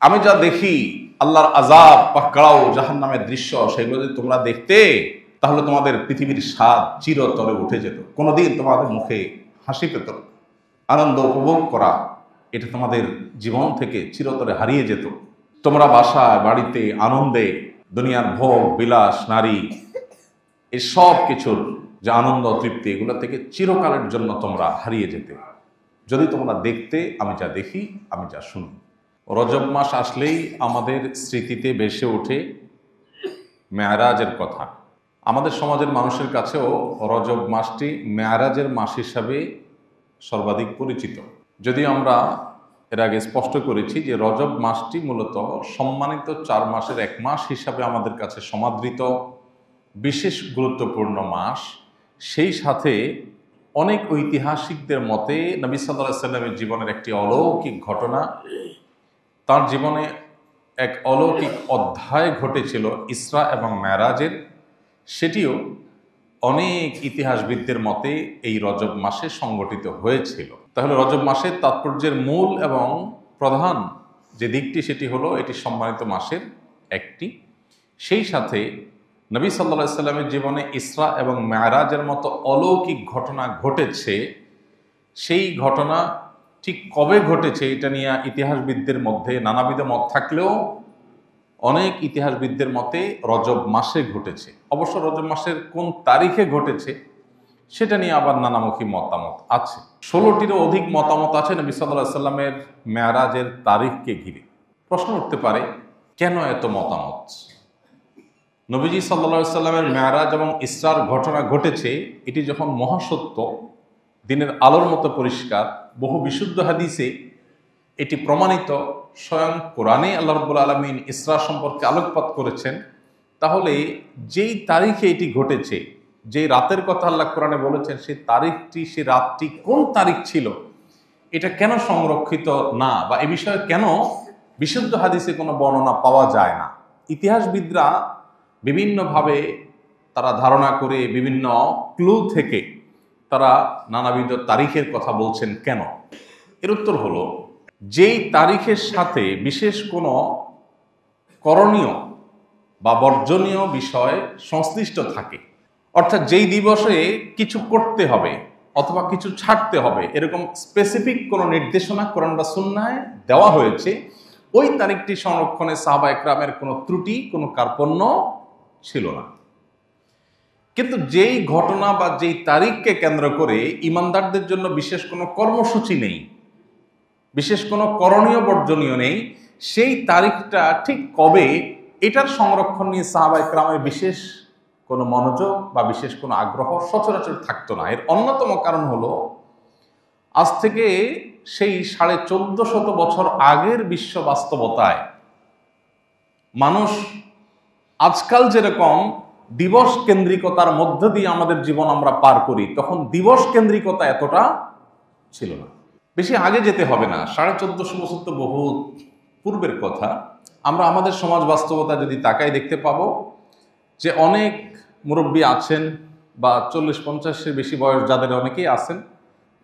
আমি যা দেখি আল্লাহর আযাব, পাকড়াও, জাহান্নামের দৃশ্য, সেগুলো যদি তোমরা দেখতে তাহলে তোমাদের পৃথিবীর স্বাদ চিরতরে উঠে যেত। কোনোদিন তোমাদের মুখে হাসি পেত, আনন্দ উপভোগ করা এটা তোমাদের জীবন থেকে চিরতরে হারিয়ে যেত। তোমরা বাসায় বাড়িতে আনন্দে দুনিয়ার ভোগ বিলাস, নারী, এই সব কিছুর যে আনন্দ তৃপ্তি, এগুলো থেকে চিরকালের জন্য তোমরা হারিয়ে যেতে যদি তোমরা দেখতে আমি যা দেখি, আমি যা শুনি। রজব মাস আসলেই আমাদের স্মৃতিতে ভেসে ওঠে মেয়ারাজের কথা। আমাদের সমাজের মানুষের কাছেও রজব মাসটি মেয়ারাজের মাস হিসাবে সর্বাধিক পরিচিত। যদিও আমরা এর আগে স্পষ্ট করেছি যে রজব মাসটি মূলত সম্মানিত 4 মাসের এক মাস হিসাবে আমাদের কাছে সমাদৃত বিশেষ গুরুত্বপূর্ণ মাস। সেই সাথে অনেক ঐতিহাসিকদের মতে নবী সাল্লাল্লাহু আলাইহি সাল্লামের জীবনের একটি অলৌকিক ঘটনা, তার জীবনে এক অলৌকিক অধ্যায় ঘটেছিল ইসরা এবং মেরাজের, সেটিও অনেক ইতিহাসবিদদের মতে এই রজব মাসে সংগঠিত হয়েছিল। তাহলে রজব মাসের তাৎপর্যের মূল এবং প্রধান যে দিকটি সেটি হলো এটি সম্মানিত মাসের একটি। সেই সাথে নবী সাল্লাল্লাহু আলাইহি সাল্লামের জীবনে ইসরা এবং মেরাজের মতো অলৌকিক ঘটনা ঘটেছে। সেই ঘটনা ঠিক কবে ঘটেছে এটা নিয়ে ইতিহাসবিদদের মধ্যে নানাবিধ মত থাকলেও অনেক ইতিহাসবিদদের মতে রজব মাসে ঘটেছে। অবশ্য রজব মাসের কোন তারিখে ঘটেছে সেটা নিয়ে আবার নানামুখী মতামত আছে। 16টিরও অধিক মতামত আছে নবী সাল্লাল্লাহু আলাইহি সাল্লামের মেরাজের তারিখকে ঘিরে। প্রশ্ন উঠতে পারে, কেন এত মতামত? নবীজি সাল্লাল্লাহু আলাইহি সাল্লামের মেরাজ এবং ইসরার ঘটনা ঘটেছে, এটি যখন মহাসত্য, দিনের আলোর মতো পরিষ্কার, বহু বিশুদ্ধ হাদিসে এটি প্রমাণিত, স্বয়ং কোরআনে আল্লাহ রাব্বুল আলামিন ইসরা সম্পর্কে আলোকপাত করেছেন, তাহলে যেই তারিখে এটি ঘটেছে, যে রাতের কথা আল্লাহ কোরআনে বলেছেন, সেই তারিখটি, সেই রাতটি কোন তারিখ ছিল, এটা কেন সংরক্ষিত না, বা এ বিষয়ে কেন বিশুদ্ধ হাদিসে কোনো বর্ণনা পাওয়া যায় না? ইতিহাসবিদরা বিভিন্নভাবে তারা ধারণা করে, বিভিন্ন ক্লু থেকে তারা নানাবিধ তারিখের কথা বলছেন কেন। এর উত্তর হলো, যেই তারিখের সাথে বিশেষ কোনো করণীয় বা বর্জনীয় বিষয় সংশ্লিষ্ট থাকে, অর্থাৎ যেই দিবসে কিছু করতে হবে অথবা কিছু ছাড়তে হবে, এরকম স্পেসিফিক কোনো নির্দেশনা কোরআন বা সুন্নাহে দেওয়া হয়েছে, ওই তারিখটি সংরক্ষণে সাহাবা একরামের কোনো ত্রুটি, কোনো কার্পণ্য ছিল না। কিন্তু যেই ঘটনা বা যেই তারিখকে কেন্দ্র করে ইমানদারদের জন্য বিশেষ কোনো কর্মসূচি নেই, বিশেষ কোনো করণীয় বর্জনীয় নেই, সেই তারিখটা ঠিক কবে, এটার সংরক্ষণ নিয়ে সাহাবা একরামের বিশেষ কোনো মনোযোগ বা বিশেষ কোনো আগ্রহ সচরাচর থাকতো না। এর অন্যতম কারণ হলো, আজ থেকে সেই 1450 বছর আগের বিশ্ব বাস্তবতায় মানুষ আজকাল যেরকম দিবস কেন্দ্রিকতার মধ্য দিয়ে আমাদের জীবন আমরা পার করি, তখন দিবস কেন্দ্রিকতা এতটা ছিল না। বেশি আগে যেতে হবে না, 1450 বছর তো বহু পূর্বের কথা। আমরা আমাদের সমাজ বাস্তবতা যদি তাকাই, দেখতে পাবো যে অনেক মুরব্বী আছেন বা 40-50-এর বেশি বয়স যাদের অনেকেই আছেন,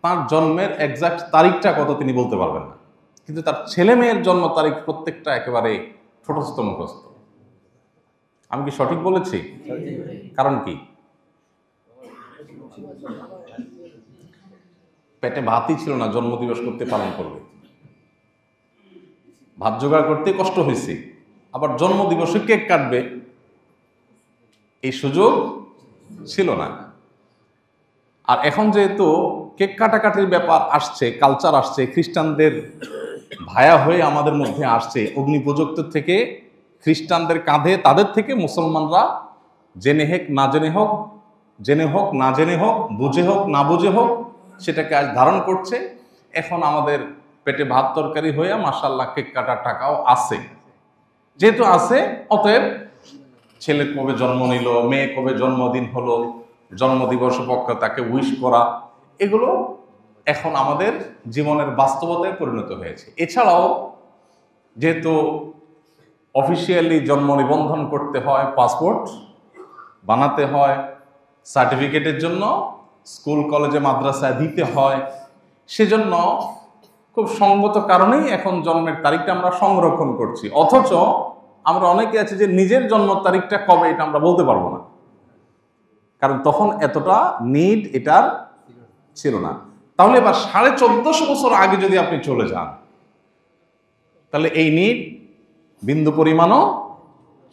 তার জন্মের এক্সাক্ট তারিখটা কত তিনি বলতে পারবেন না, কিন্তু তার ছেলে মেয়ের জন্ম তারিখ প্রত্যেকটা একেবারে ছোটস্থ মুখস্থ। আমি কি সঠিক বলেছি? কারণ কি? পেটে ভাতই ছিল না, জন্মদিবস করতে পালন করবে, ভাত জোগাড় করতে কষ্ট হয়েছে, আবার জন্মদিবসে কেক কাটবে, এই সুযোগ ছিল না। আর এখন যেহেতু কেক কাটাকাটির ব্যাপার আসছে, কালচার আসছে, খ্রিস্টানদের ভায়া হয়ে আমাদের মধ্যে আসছে, অগ্নিপ্রযুক্ত থেকে খ্রিস্টানদের কাঁধে, তাদের থেকে মুসলমানরা জেনে হোক না জেনে হোক, জেনে হোক না জেনে হোক, বুঝে হোক না বুঝে হোক, সেটাকে আজ ধারণ করছে। এখন আমাদের পেটে ভাত তরকারি হয়ে মাশাআল্লাহ কেক কাটার টাকাও আছে। যেহেতু আছে, অতএব ছেলে কবে জন্ম নিল, মেয়ে কবে জন্মদিন হলো, জন্মদিবস উপলক্ষে তাকে উইশ করা, এগুলো এখন আমাদের জীবনের বাস্তবতায় পরিণত হয়েছে। এছাড়াও যেহেতু অফিসিয়ালি জন্ম নিবন্ধন করতে হয়, পাসপোর্ট বানাতে হয়, সার্টিফিকেটের জন্য স্কুল কলেজে মাদ্রাসায় দিতে হয়, সেজন্য খুব সঙ্গত কারণেই এখন জন্মের তারিখটা আমরা সংরক্ষণ করছি, অথচ আমরা অনেকে আছে যে নিজের জন্ম তারিখটা কবে এটা আমরা বলতে পারবো না, কারণ তখন এতটা নিড এটার ছিল না। তাহলে এবার 1450 বছর আগে যদি আপনি চলে যান, তাহলে এই নিড বিন্দু পরিমাণও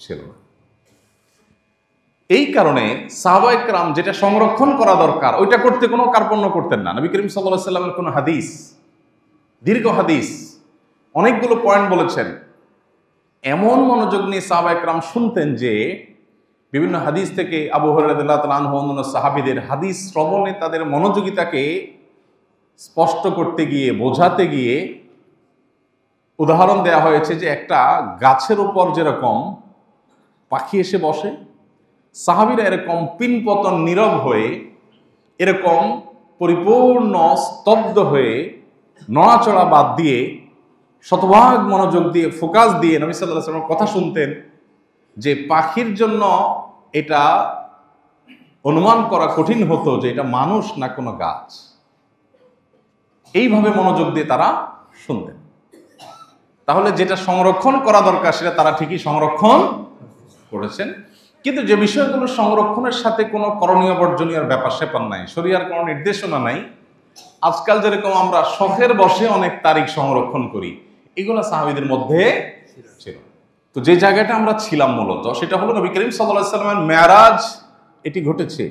ছিল না। এই কারণে সাহাবায়ে কেরাম যেটা সংরক্ষণ করা দরকার ওইটা করতে কোনো কার্পণ্য করতেন না। নবী করিম সাল্লাল্লাহু আলাইহি ওয়াসাল্লামের কোনো হাদিস, দীর্ঘ হাদিস, অনেকগুলো পয়েন্ট বলেছেন, এমন মনোযোগ নিয়ে সাহাবায়ে কেরাম শুনতেন যে বিভিন্ন হাদিস থেকে আবু হুরায়রা রাদিয়াল্লাহু তাআলা আনহু অন্যান্য সাহাবীদের হাদিস শ্রবণে তাদের মনোযোগিতাকে স্পষ্ট করতে গিয়ে, বোঝাতে গিয়ে উদাহরণ দেওয়া হয়েছে যে একটা গাছের উপর যেরকম পাখি এসে বসে, সাহাবীরা এরকম পিনপতন নীরব হয়ে, এরকম পরিপূর্ণ স্তব্ধ হয়ে, নড়াচড়া বাদ দিয়ে, শতভাগ মনোযোগ দিয়ে, ফোকাস দিয়ে নবী সাল্লাল্লাহু আলাইহি ওয়াসাল্লামের কথা শুনতেন, যে পাখির জন্য এটা অনুমান করা কঠিন হতো যে এটা মানুষ না কোনো গাছ। এইভাবে মনোযোগ দিয়ে তারা শুনতেন। তাহলে যেটা সংরক্ষণ করা দরকার সেটা তারা ঠিকই সংরক্ষণ করেছেন, কিন্তু যে বিষয়গুলো সংরক্ষণের সাথে কোনো করণীয় বর্জনীয় ব্যাপার স্যাপার নাই, শরীয়তের কোনো নির্দেশনা নাই, আজকাল যেরকম আমরা শখের বশে অনেক তারিখ সংরক্ষণ করি, এগুলো সাহাবীদের মধ্যে ছিল। তো যে জায়গাটা আমরা ছিলাম মূলত সেটা হলো নবী করিম সাল্লাল্লাহু আলাইহি ওয়াসাল্লামের মেরাজ, এটি ঘটেছে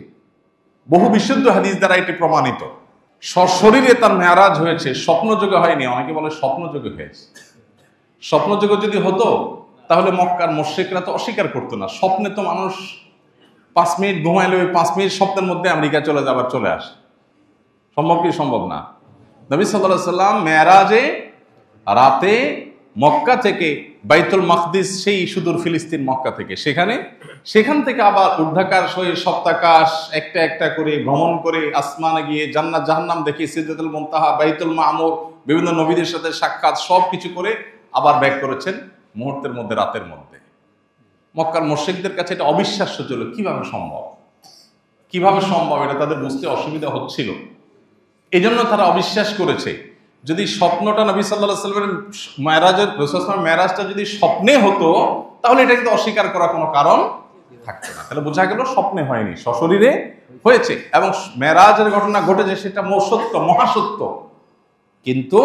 বহু বিশুদ্ধ হাদিস দ্বারা এটি প্রমাণিত। সশরীরে তার মেরাজ হয়েছে, স্বপ্নযোগে হয়নি। অনেকে বলে স্বপ্নযোগে হয়েছে। স্বপ্নযোগে যদি হতো তাহলে মক্কার মুশরিকরা তো অস্বীকার করতো না। স্বপ্নে তো মানুষ 5 মিনিট ঘুমাইলে ওই 5 মিনিট স্বপ্নের মধ্যে আমেরিকা চলে যাবার চলে আসে, সম্ভব কি? সম্ভব না। নবী সাল্লাল্লাহু আলাইহি ওয়াসাল্লাম মেরাজে রাতে মক্কা থেকে বাইতুল মাকদিস, সেই সুদূর ফিলিস্তিন মক্কা থেকে, সেখান থেকে আবার ঊর্ধ্বাকাশ হয়ে সপ্তাকাশ একটা একটা করে ভ্রমণ করে আসমানে গিয়ে জান্নাত জাহান্নাম দেখে, সিদরাতুল মুনতাহা, বাইতুল মামুর, বিভিন্ন নবীদের সাথে সাক্ষাৎ, সব কিছু করে আবার ব্যাক করেছেন মুহূর্তের মধ্যে, রাতের মধ্যে। মক্কার মুশরিকদের কাছে এটা অবিশ্বাস্য ছিল। কিভাবে সম্ভব এটা তাদের বুঝতে অসুবিধা হচ্ছিল, এজন্য তারা অবিশ্বাস করেছে। যদি স্বপ্নটা নবী সাল্লাল্লাহু আলাইহি ওয়াসাল্লামের মেরাজের, রাসূল সাল্লাল্লাহু আলাইহি ওয়াসাল্লামের মেরাজটা যদি স্বপ্নে হতো তাহলে এটা কিন্তু অস্বীকার করার কোনো কারণ থাকতো না। তাহলে বোঝা গেল স্বপ্নে হয়নি, সশরীরে হয়েছে, এবং মেরাজের ঘটনা ঘটেছে সেটা সত্য, মহাসত্য। কিন্তু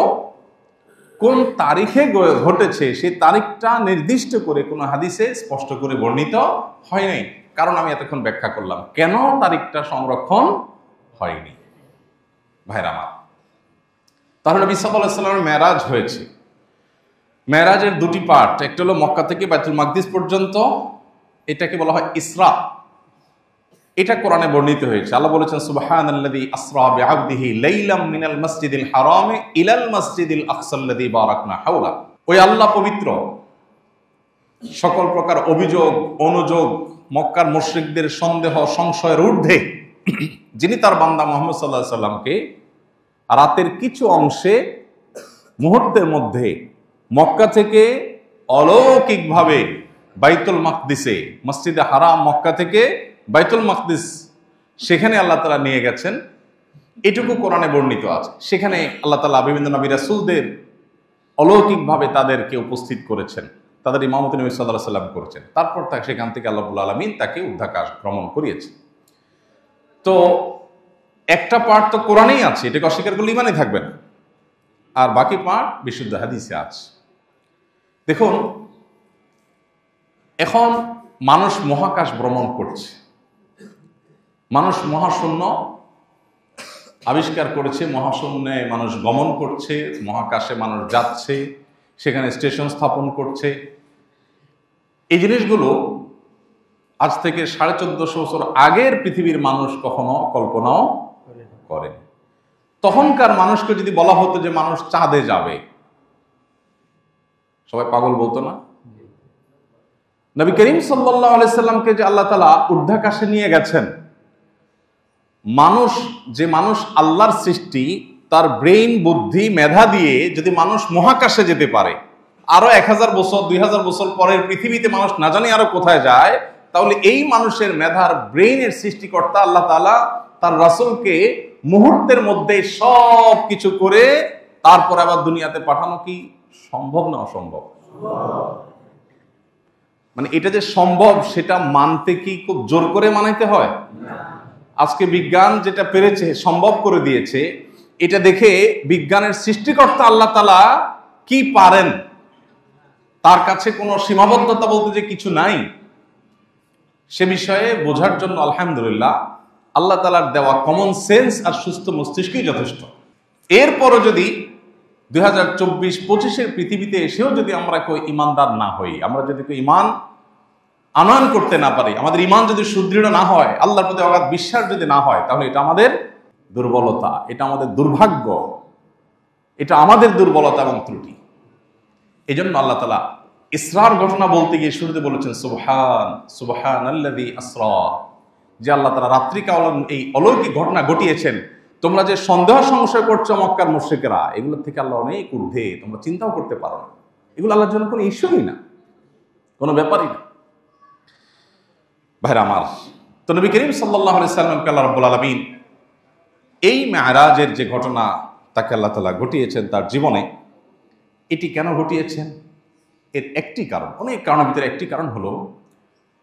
কোন তারিখে ঘটেছে সেই তারিখটা নির্দিষ্ট করে কোনো হাদিসে স্পষ্ট করে বর্ণিত হয় নাই। কারণ আমি এতক্ষণ ব্যাখ্যা করলাম কেন তারিখটা সংরক্ষণ হয়নি। ভাইরা আমার, তাহলে নবী সাল্লাল্লাহু আলাইহি ওয়াসাল্লামের মেরাজ হয়েছে। মেরাজের দুটি পার্ট, একটা হলো মক্কা থেকে বাইতুল মাকদিস পর্যন্ত, এটাকে বলা হয় ইসরা। এটা কোরআনে বর্ণিত হয়েছে। আল্লাহ বলেছেন সুবহানাল্লাযী আসরা বিআবদিহি লাইলাম মিনাল মাসজিদিল হারামি ইলাল মাসজিদিল আকসাল্লাযী বারাকনা হাওলা। ওই আল্লাহ পবিত্র, সকল প্রকার অভিযোগ অনুযোগ, মক্কার মুশরিকদের সন্দেহ সংশয়ের ঊর্ধ্বে, যিনি তার বান্দা মুহাম্মদ সাল্লাল্লাহু আলাইহি ওয়াসাল্লামকে রাতের কিছু অংশে, মুহূর্তের মধ্যে মক্কা থেকে অলৌকিকভাবে বাইতুল মাকদিসে, মসজিদে হারাম মক্কা থেকে বাইতুল মাকদিস, সেখানে আল্লাহ তাআলা নিয়ে গেছেন। এটুকু কোরআনে বর্ণিত আছে। সেখানে আল্লাহ তাআলা বিভিন্ন নবী রাসূলদের অলৌকিকভাবে তাদেরকে উপস্থিত করেছেন, তাদের ইমামতি নবী সাল্লাল্লাহু আলাইহি ওয়াসাল্লাম করেছেন। তারপর সেখান থেকে আল্লাহ রাব্বুল আলামিন তাকে ঊর্ধ্বাকাশ ভ্রমণ করিয়েছেন। তো একটা পার্ট তো কোরআনেই আছে, এটাকে অস্বীকার করলে ইমানই থাকবে না, আর বাকি পার্ট বিশুদ্ধ হাদিসে আছে। দেখুন, এখন মানুষ মহাকাশ ভ্রমণ করছে, মানুষ মহাশূন্য আবিষ্কার করেছে, মহাশূন্যে মানুষ গমন করছে, মহাকাশে মানুষ যাচ্ছে, সেখানে স্টেশন স্থাপন করছে। এই জিনিসগুলো আজ থেকে 1450 বছর আগের পৃথিবীর মানুষ কখনো কল্পনাও করেন। তখনকার মানুষকে যদি বলা হতো যে মানুষ চাঁদে যাবে, সবাই পাগল বলতো না? নবী করিম সাল্লাল্লাহু আলাইহি সাল্লামকে যে আল্লাহ তাআলা ঊর্ধ্বাকাশে নিয়ে গেছেন, মানুষ আল্লাহর সৃষ্টি, তার ব্রেইন, বুদ্ধি, মেধা দিয়ে যদি মানুষ মহাকাশে যেতে পারে, আরো 1000 বছর 2000 বছর পরের পৃথিবীতে মানুষ না জানি আরো কোথায় যায়, তাহলে এই মানুষের মেধার, ব্রেইনের সৃষ্টিকর্তা আল্লাহ তাআলা তার রাসূলকে মুহূর্তের মধ্যে সব কিছু করে তারপর আবার দুনিয়াতে পাঠানো কি সম্ভব না অসম্ভব? মানে এটা যে সম্ভব সেটা মানতে কি খুব জোর করে মানাইতে হয়? আজকে বিজ্ঞান যেটা পেরেছে, সম্ভব করে দিয়েছে, এটা দেখে বিজ্ঞানের সৃষ্টিকর্তা আল্লাহ তাআলা কি পারেন, তার কাছে কোনো সীমাবদ্ধতা বলতে যে কিছু নাই, সে বিষয়ে বোঝার জন্য আলহামদুলিল্লাহ আল্লাহ তাআলার দেওয়া কমন সেন্স আর সুস্থ মস্তিষ্কই যথেষ্ট। এরপরও যদি 2024-25 পৃথিবীতে এসেও যদি আমরা কেউ ইমানদার না হই, আমরা যদি কেউ ইমান আনয়ন করতে না পারি, আমাদের ইমান যদি সুদৃঢ় না হয়, আল্লাহর প্রতি অগাধ বিশ্বাস যদি না হয়, তাহলে এটা আমাদের দুর্বলতা, এটা আমাদের দুর্ভাগ্য, এটা আমাদের দুর্বলতা এবং ত্রুটি। এই জন্য আল্লাহ তাআলা ইসরার ঘটনা বলতে গিয়ে শুরুতে বলেছেন সুবহানাল্লাযী আসরা, যে আল্লাহ তাআলা রাত্রিকালীন এই অলৌকিক ঘটনা ঘটিয়েছেন। তোমরা যে সন্দেহ সংশয় করছো মক্কার মুশরিকেরা, এগুলোর থেকে আল্লাহ অনেক ঊর্ধ্বে, তোমরা চিন্তাও করতে পারো না। এগুলো আল্লাহর জন্য কোনো ইস্যুই না, কোনো ব্যাপারই না। ভাইরা আমার, তো নবী করিম সাল্লাল্লাহু আলাইহি সাল্লামকে আল্লাহ রাব্বুল আলামিন এই মেরাজের যে ঘটনা তাকে আল্লাহ তাআলা ঘটিয়েছেন তার জীবনে, এটি কেন ঘটিয়েছেন? এর একটি কারণ, অনেক কারণের ভিতরে একটি কারণ হলো,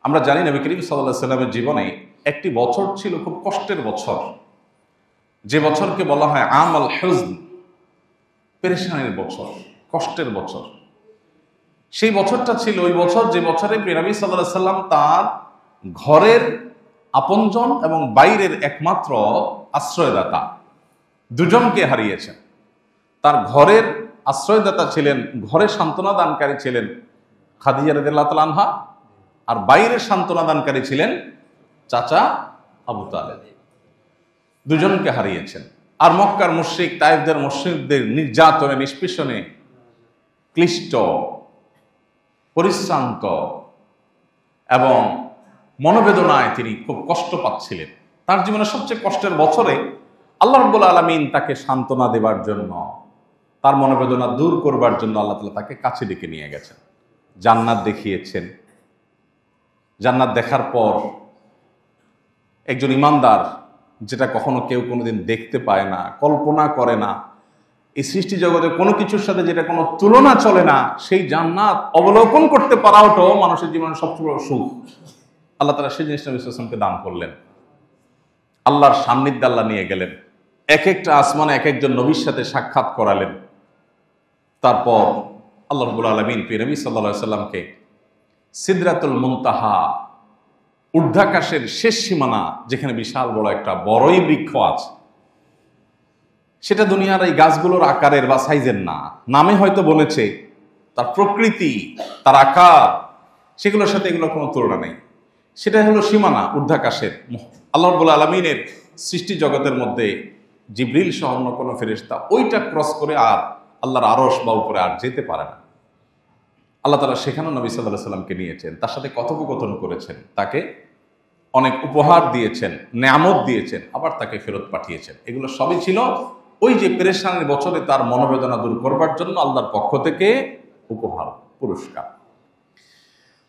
আমরা জানি নবী করিম সাল্লাল্লাহু আলাইহি সাল্লামের জীবনে একটি বছর ছিল খুব কষ্টের বছর, যে বছরকে বলা হয় আমাল হুজন, পেরেশানির বছর, কষ্টের বছর। সেই বছরটা ছিল ওই বছর যে বছরে নবী সাল্লাল্লাহু আলাইহি সাল্লাম তার ঘরের আপনজন এবং বাইরের একমাত্র আশ্রয়দাতা দুজনকে হারিয়েছেন। তার ঘরের আশ্রয়দাতা ছিলেন, ঘরে সান্ত্বনা দানকারী ছিলেন খাদিজা রাদিয়াল্লাহু তাআলা আনহা, আর বাইরের সান্ত্বনা দানকারী ছিলেন চাচা আবু তালেব। দুজনকে হারিয়েছেন। আর মক্কার মুশরিক তায়েফদের মুশরিকদের নির্যাতনে, নিষ্পেষণে ক্লিষ্ট, পরিশ্রান্ত এবং মনোবেদনায় তিনি খুব কষ্ট পাচ্ছিলেন। তার জীবনের সবচেয়ে কষ্টের বছরে আল্লাহ রাব্বুল আলামিন তাকে সান্ত্বনা দেবার জন্য, তার মনোবেদনা দূর করবার জন্য আল্লাহ তাআলা তাকে কাছে ডেকে নিয়ে গেছেন, জান্নাত দেখিয়েছেন। জান্নাত দেখার পর একজন ইমানদার, যেটা কখনো কেউ কোনোদিন দেখতে পায় না, কল্পনা করে না, এই সৃষ্টি জগতে কোনো কিছুর সাথে যেটা কোনো তুলনা চলে না, সেই জান্নাত অবলোকন করতে পারাটাও মানুষের জীবনের সবচেয়ে বড় সুখ। আল্লাহ তাআলা সেই জিনিসটা নবী সাল্লাল্লাহু আলাইহি ওয়াসাল্লামকে দান করলেন। আল্লাহর সান্নিধ্যে আল্লাহ নিয়ে গেলেন, এক একটা আসমানে এক একজন নবীর সাথে সাক্ষাৎ করালেন। তারপর আল্লাহ রাব্বুল আলামিন নবী সাল্লাল্লাহু আলাইহি ওয়াসাল্লামকে সিদরাতুল মুনতাহা, ঊর্ধ্বাকাশের শেষ সীমানা, যেখানে বিশাল বড় একটা বড়ই বৃক্ষ আছে, সেটা দুনিয়ার এই গাছগুলোর আকারের বা সাইজের না, নামে হয়তো বলেছে, তার প্রকৃতি, তার আকার, সেগুলোর সাথে এগুলোর কোনো তুলনা নেই। সেটা হলো সীমানা ঊর্ধ্বাকাশের। আল্লাহ রাব্বুল আলামিনের সৃষ্টি জগতের মধ্যে জিবরিল সহ অন্য কোনো ফেরেশতা ওইটা ক্রস করে আর আল্লাহর আরশ বা উপরে আর যেতে পারে না। আল্লাহ তাআলা সেখানেও নবী সাল্লাল্লাহু আলাইহি সাল্লামকে নিয়েছেন, তার সাথে কথোপকথন করেছেন, তাকে অনেক উপহার দিয়েছেন, নেয়ামত দিয়েছেন, আবার তাকে ফেরত পাঠিয়েছেন। এগুলো সবই ছিল ওই যে পেরেশানির বছরে তার মনোবেদনা দূর করবার জন্য আল্লাহর পক্ষ থেকে উপহার, পুরস্কার।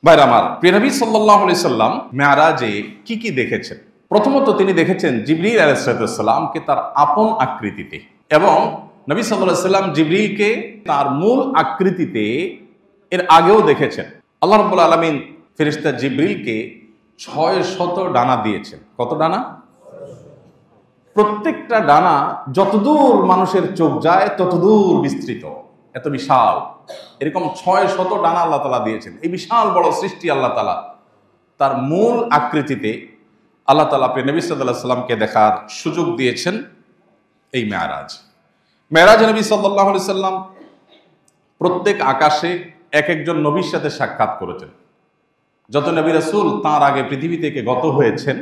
ভাইরা আমার, প্রিয় নবী সাল্লাল্লাহু আলাইহি সাল্লাম মেরাজে কি কি দেখেছেন? প্রথমত তিনি দেখেছেন জিবরিল আলাইহিস সালামকে তার আপন আকৃতিতে, এবং নবী সাল্লাল্লাহু আলাইহি সাল্লাম জিবরিলকে তার মূল আকৃতিতে এর আগেও দেখেছেন। আল্লাহ রাব্বুল আলামিন ফেরেশতা জিবরিলকে 600 ডানা দিয়েছেন। কত ডানা? প্রত্যেকটা ডানা যতদূর মানুষের চোখ যায় ততদূর বিস্তৃত, এত বিশাল। এরকম 600 ডানা আল্লাহ তাআলা দিয়েছেন। এই বিশাল বড় সৃষ্টি আল্লাহ তাআলা তার মূল আকৃতিতে আল্লাহ তাআলা নবী সাল্লাল্লাহু আলাইহি সাল্লামকে দেখার সুযোগ দিয়েছেন এই মেরাজ। মেরাজে নবী সাল্লাল্লাহু আলাইহি সাল্লাম প্রত্যেক আকাশে এক একজন নবীর সাথে সাক্ষাৎ করেছেন। যত নবী রাসূল তাঁর আগে পৃথিবী থেকে গত হয়েছেন,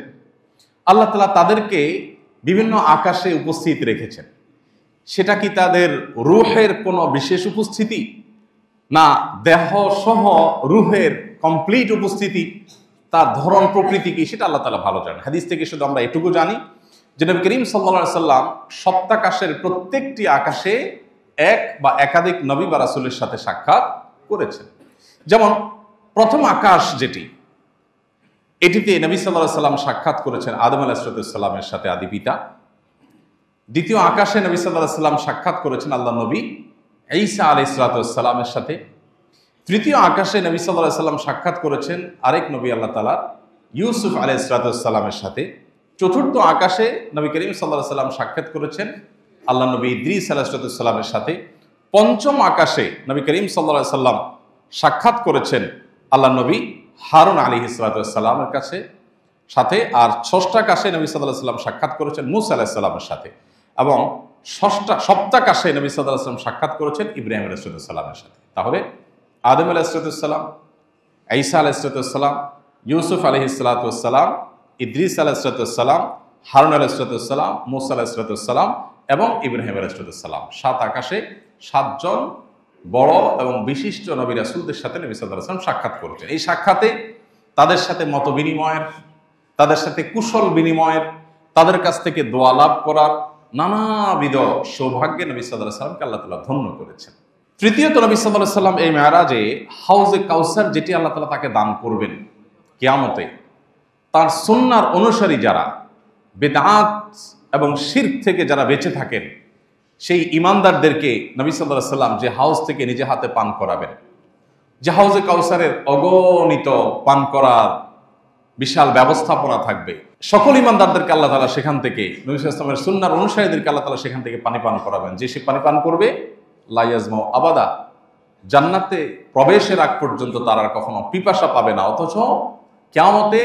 আল্লাহ তাআলা তাদেরকে বিভিন্ন আকাশে উপস্থিত রেখেছেন। সেটা কি তাদের রূহের কোনো বিশেষ উপস্থিতি, না দেহ সহ রূহের কমপ্লিট উপস্থিতি, তার ধরন প্রকৃতি কি, সেটা আল্লাহ তাআলা ভালো জানেন। হাদিস থেকে শুধু আমরা এটুকু জানি যে নবী করিম সাল্লাল্লাহু আলাইহি সাল্লাম সপ্তাকাশের প্রত্যেকটি আকাশে এক বা একাধিক নবী বা রাসূলের সাথে সাক্ষাৎ করেছেন। যেমন প্রথম আকাশ যেটি, এটিতে নবী সাল্লাল্লাহু আলাইহি সাল্লাম সাক্ষাৎ করেছেন আদম আলাইহিস সালামের সাথে, আদি পিতা। দ্বিতীয় আকাশে নবী সাল্লাল্লাহু আলাইহি সাল্লাম সাক্ষাৎ করেছেন আল্লাহ নবী ঈসা আলাইহিস সালামের সাথে। তৃতীয় আকাশে নবী সাল্লাল্লাহু আলাইহি সাল্লাম সাক্ষাৎ করেছেন আরেক নবী আল্লাহ তাআলা ইউসুফ আলাইহিস সালামের সাথে। চতুর্থ আকাশে নবী করিম সাল্লাল্লাহু আলাইহি সাল্লাম সাক্ষাৎ করেছেন আল্লাহ নবী ইদ্রিস আলাইহিস সালামের সাথে। পঞ্চম আকাশে নবী করিম সাল্লাল্লাহু আলাইহি সাল্লাম সাক্ষাৎ করেছেন আল্লাহ নবী হারুন আলাইহিস সালামের কাছে সাথে। আর ষষ্ঠ আকাশে নবী সাল্লাল্লাহু আলাইহি সাল্লাম সাক্ষাৎ করেছেন মূসা আলাইহিস সালামের সাথে। এবং সপ্তাকাশে নবী সাল্লাল্লাহু আলাইহি সাল্লাম সাক্ষাৎ করেছেন ইব্রাহিম আলাইহিস সালামের সাথে। তাহলে আদম আলাইহিস সালাম, ঈসা আলাইহিস সালাম, ইউসুফ আলাইহিস সালাম, ইদ্রিস আলাইহিস সালাম, হারুন আলাইহিস সালাম, মূসা আলাইহিস সালাম এবং ইব্রাহিম আলাইহিস সালাম, সাত আকাশে সাতজন বড় এবং বিশিষ্ট নবী রাসূলদের সাথে নবী সাল্লাল্লাহু আলাইহি ওয়াসাল্লাম সাক্ষাৎ করেছেন। এই সাক্ষাতে তাদের সাথে মত বিনিময়ের, তাদের সাথে কুশল বিনিময়ের, তাদের কাছ থেকে দোয়া লাভ করার নানাবিধ সৌভাগ্যে নবী সাল্লাল্লাহু আলাইহি ওয়াসাল্লামকে আল্লাহ তাআলা ধন্য করেছেন। তৃতীয়ত নবী সাল্লাল্লাহু আলাইহি ওয়াসাল্লাম এই মেরাজে হাউজে কাউসার যেটি আল্লাহ তাআলা তাকে দান করবেন কিয়ামতে, তার সুন্নাহর অনুসারী যারা বিদআত এবং শিরক থেকে যারা বেঁচে থাকেন সেই ইমানদারদেরকে নবী সাল্লাল্লাহু আলাইহি ওয়াসাল্লাম যে হাউজ থেকে নিজে হাতে পান করাবেন, যে হাউজে কাউসারের অগণিত পান করার বিশাল ব্যবস্থাপনা থাকবে। সকল ইমানদারদেরকে আল্লাহ তাআলা সেখান থেকে, নবী সাল্লাল্লাহু আলাইহি ওয়াসাল্লামের সুন্নাহর অনুসারীদেরকে আল্লাহ তাআলা সেখান থেকে পানি পান করাবেন। যে সে পানি পান করবে লা ইয়াজমাউ আবাদা, জান্নাতে প্রবেশের আগ পর্যন্ত তার আর কখনো পিপাসা পাবে না। অথচ কিয়ামতে